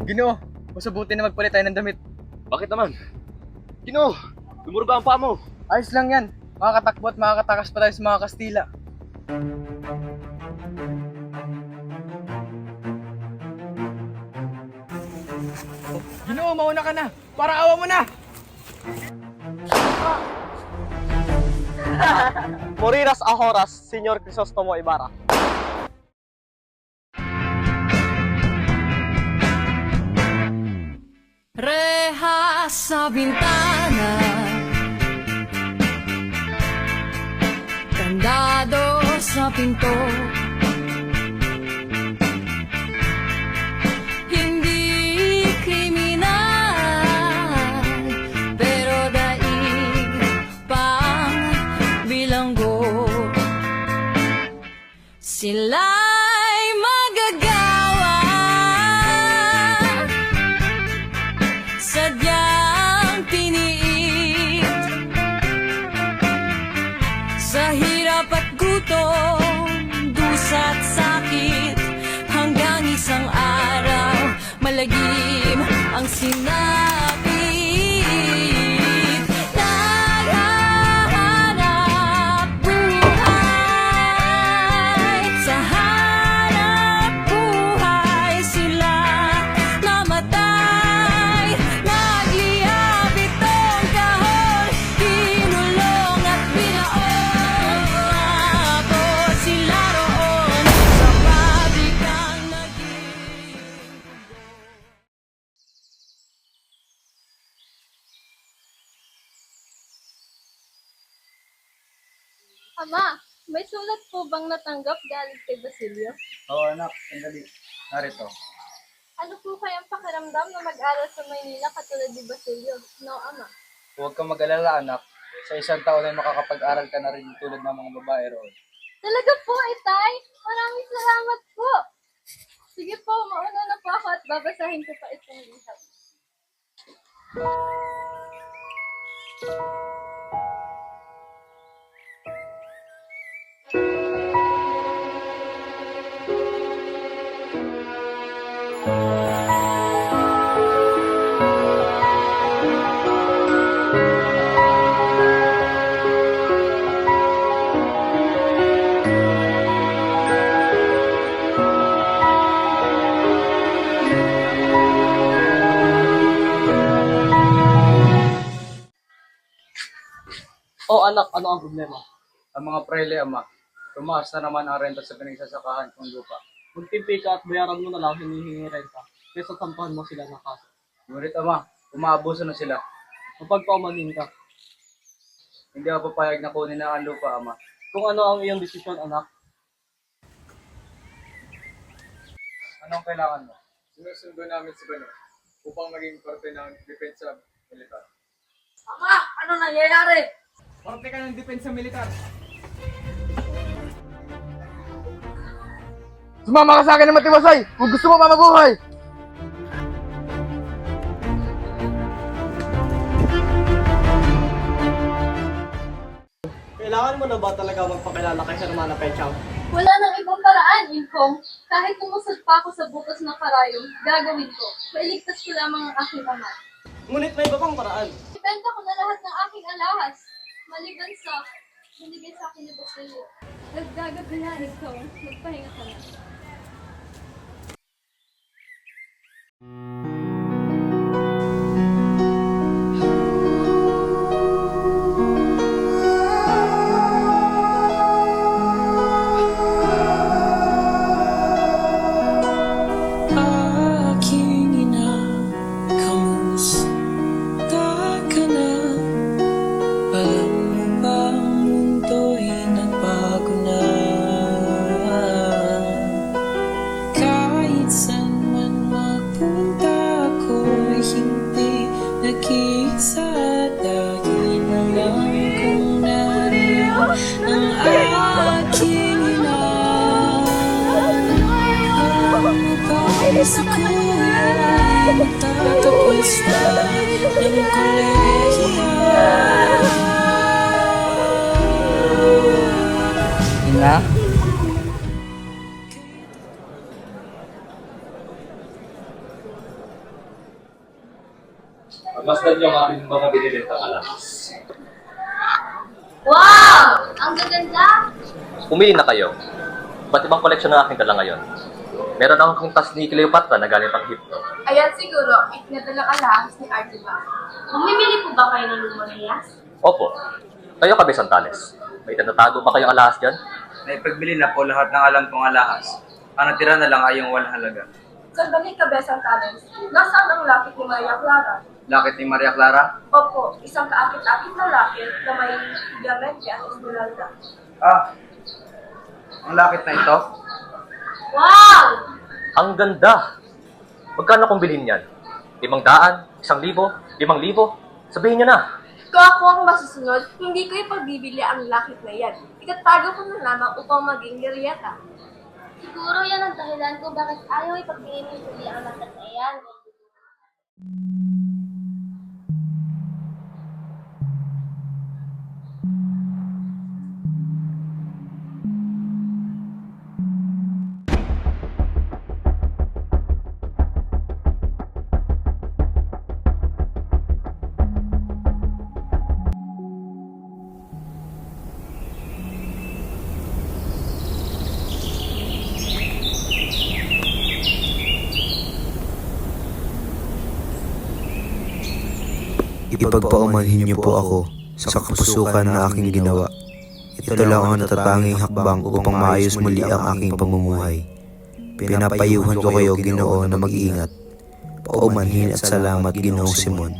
Ginoo, mas mabuti na magpalit tayo ng damit. Bakit naman? Ginoo, dumurga ang paa mo. Ayos lang yan. Makakatakbo at makakatakas pa tayo sa mga Kastila. Ginoo, mauna ka na! Para awa mo na! Moriras Ahoras, Senyor Crisostomo Ibarra. Reha sa bintana, kandado sa pinto. Hindi kriminal, pero daig pang bilanggo. Sila'y magagawa, sadyang piniit. Sa hirap at gutom, dusa't sakit, hanggang isang araw malagim ang sinapit. Naghahanap buhay, sa hanap buhay sila namatay. Nagliyab itong kahon, kinulong at binaon. Tapos sila roon sa pabrikang naging Ama, may sulat po bang natanggap galing kay Basilio? Oo anak, sandali. Narito. Ano po kayang pakiramdam na mag-aral sa Maynila katulad ni Basilio? No, Ama. Huwag kang mag-alala anak. Sa isang taon ay makakapag-aral ka na rin tulad ng mga babae roon. Talaga po, Itay! Maraming salamat po! Sige po, mauna na po ako at babasahin ko pa itong liham. O anak, ano ang problema? Ang mga prele ama, tumaas na naman ang renta sa pinagsasakahan kong lupa. Magtimpi ka at bayaran mo na lang hinihingi renta, kaysa sampahan mo sila ng kaso. Ngunit ama, umaabuso na sila. Mapagpaumanin ka. Hindi ako papayag na kunin na ang lupa ama. Kung ano ang iyong desisyon, anak, Anong kailangan mo? Sinusundo namin si Bano upang maging parte ng depensa militar. Ama, ano nangyayari? Parte ka ng depensa militar. Sumama ka sa akin ng matibasay kung gusto mo mamabuhay! kailangan mo na ba talaga magpakilala kay Sir Mana Pechang? Wala nang ibang paraan, Inkong. Kahit tumusad pa ako sa butas ng karayom, gagawin ko. Mailigtas ko lamang ang aking ama. Ngunit may iba pang paraan. Ibenta ko na lahat ng aking alahas. Maliban sa binigay sa akin ni Basilio. Naggagabi na, Inkong. Magpahinga ka na. Aking ina, kamusta ka na? Alam mo ba ang mundo'y nagbago na? Kahit saan man magpunta ako'y hindi nag-iisa. Lagi na lang kung nariyan ang aking ina. Alam mo ba sa kuya magtatapos na ng kolehiya? Ina? Masdan niyo ang aking mga binilintang alahas. Wow! Ang gaganda! Pumili na kayo. Ba't ibang koleksyon ng aking dala ngayon? Meron akong tas ni Cleopatra na galing pang Egypto. Ayan siguro, itinadalang alahas ni Artiba. Mamimili po ba kayo ng lumang hiyas? Opo. Kayo kabe Santales. May tinatago ba kayong alahas dyan? Naipagbili na po lahat ng alam kong alahas. Ang natira na lang ay yung walang halaga. Sandali ka, Besang Talents. Nasaan ang lakit ni Maria Clara? Lakit ni Maria Clara? Opo, isang kaakit-akit na lakit na may diamante at esmeralda. Ah, ang lakit na ito? Wow! Ang ganda! Magkano kung bilhin yan? 500? 1,000? 5,000? Sabihin niyo na! Kung ako ang masusunod, hindi ko ipagbibili ang lakit na yan. Itatago ko na lamang upang maging Merieta. Siguro yan ang dahilan kung bakit ayaw ipagbigay ni Julie ang lahat na yan. Ipagpaumanhin niyo po ako sa kapusukan na aking ginawa. Ito lang ang natatanging hakbang upang maayos muli ang aking pamumuhay. Pinapayuhan ko kayo, Ginoo, na mag-iingat. Paumanhin at salamat, Ginoong Simon.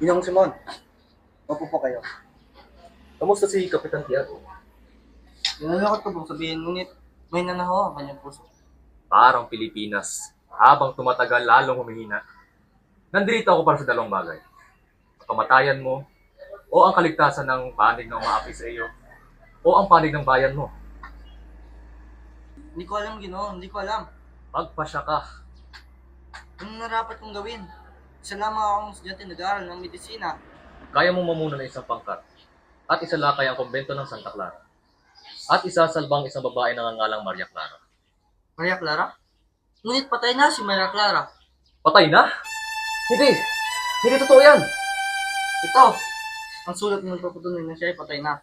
Ginong Simon, opo po kayo. Kamusta si Kapitan Tiago? Nalulungkot ko pong sabihin, ngunit may nanahaw ang kanyang puso. Parang Pilipinas. Habang tumatagal, lalong humihina. Nandito ako para sa dalawang bagay. Ang kamatayan mo, o ang kaligtasan ng panig ng umaapi sa iyo, o ang panig ng bayan mo. Hindi ko alam, Ginoo, hindi ko alam. Magpasya ka. Anong narapat kong gawin? Isa lamang akong estudyante nag-aaral ng medisina. Kaya mo mamuna ng isang pangkat. At isalakay ang kumbento ng Santa Clara. At isasalbang isang babae na nangangalang Maria Clara. Maria Clara? Ngunit patay na si Maria Clara. Patay na? Hindi! Hindi totoo yan! Ito, ang sulat ng nagpapatunay na siya ay patay na.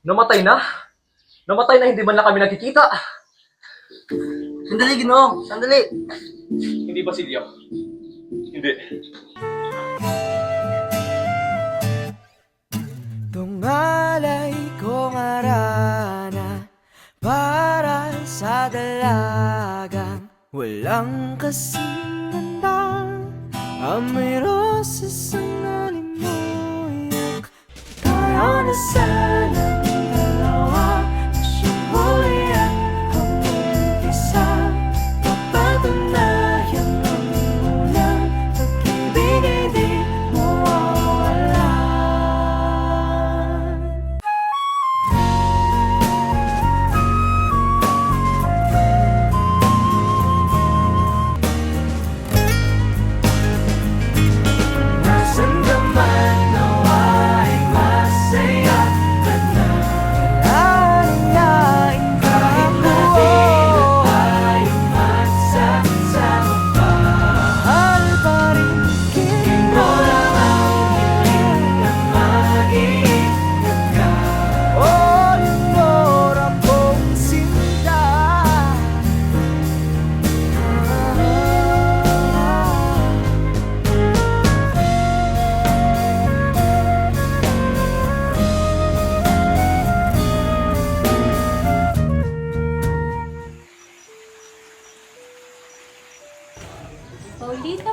Namatay na? Namatay na hindi man lang kami nakikita! Sandali, Ginoo, sandali. Hindi ba Silya? Hindi. Tungalay kong arana para sa dalagang walang kasing ganda. Amoy roses ang alimoyak. Tayo na sanang dalawa na siyang huli at hanggang isa. Papatunayan ang unang pag-ibig ay di mawawala. Nasaan ka man nawa'y masaya ka na. Lalayain ka ako. Tayo magsasama pa. Mahal pa rin kita. Ikaw lang ang hiling na mag-iingat ka. O Leonora kong sinta.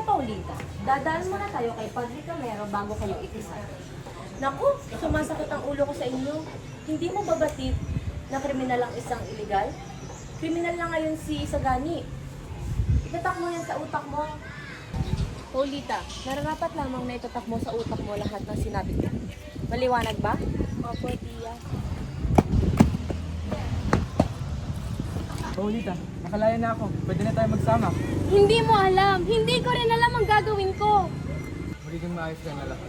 Paulita, dadaan muna tayo kay Padre Camero bago kayo itisay. Naku, sumasakit ang ulo ko sa inyo. Hindi mo ba batid na kriminal ang isang iligal? Kriminal na ngayon si Sagani. Itatak mo yan sa utak mo. Paulita, nararapat lamang na itatak mo sa utak mo lahat ng sinabi ko. Maliwanag ba? Opo, Tia. Paulita, nakalaya na ako. Pwede na tayo magsama. Hindi mo alam. Hindi ko rin alam ang gagawin ko. magiging maayos ka na lahat.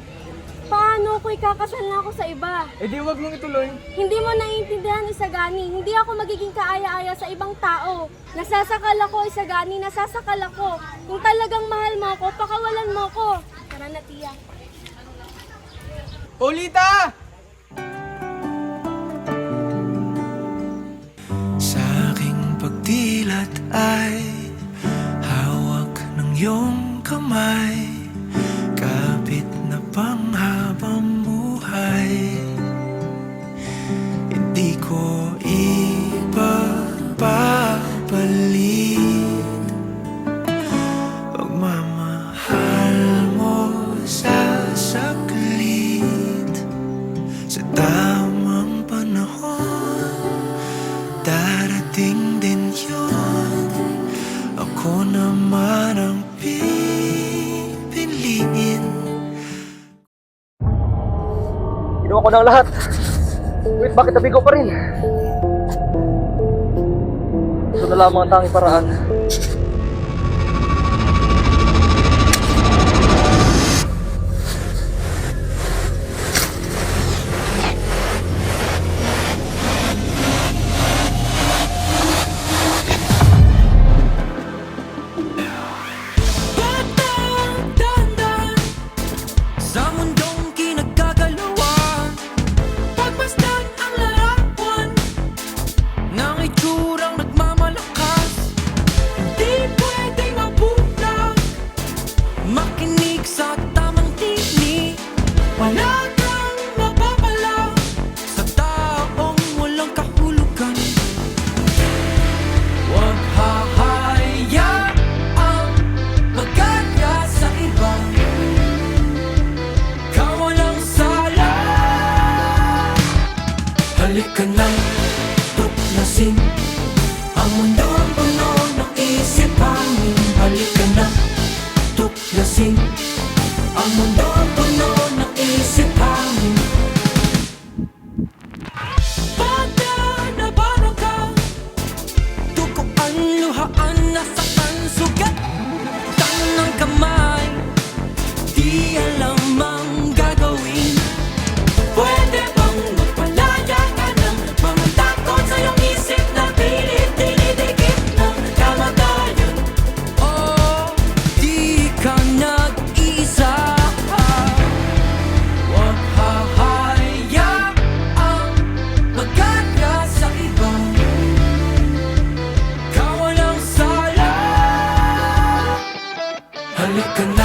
Paano ko ikakasal na ako sa iba? Eh di wag mong ituloy. Hindi mo naiintindihan, Isagani. Hindi ako magiging kaaya-aya sa ibang tao. Nasasakal ako, Isagani. Nasasakal ako. Kung talagang mahal mo ako, pakawalan mo ako. Tara na, Tia. Paulita! Sa aking pagdilat ay hawak ng iyong kamay, kapit na panghabang buhay. Hindi ko ipapalit pagmamahal mo sa saglit. Sa tamang panahon, darating din yun. Ako naman ang pipiliin. Ginawa ko na ang lahat. Wait, bakit nabigo pa rin? Ito na lamang ang tanging paraan. Batang dandan sa mundong kinagkagalawa, pagmasdan ang larawan ng itsurang nagmamalakas. Di pwedeng mabulag, makinig sa tamang tinig. Wala kang mapapala sa taong walang kahulugan. Huwag hahayaang magkaya sa iba. Ikaw walang sala. Halika na, tuklasin ang mundo ang puno ng isip hangin. Halika na, tuklasin ang mundo ang puno ng isip hangin. Bada na baro ka, tukuan, luhaan, nasaktan, sugat, tanang kamay, di alam ang gagawin. Pwede bang magpalaya ka ng mga takot sa iyong isip na pilit-dinidikit ng kamatayan? Oh, di ka nag-iisa. Huwag hahayaang magkaya sa iba. Ikaw walang sala. Halika na,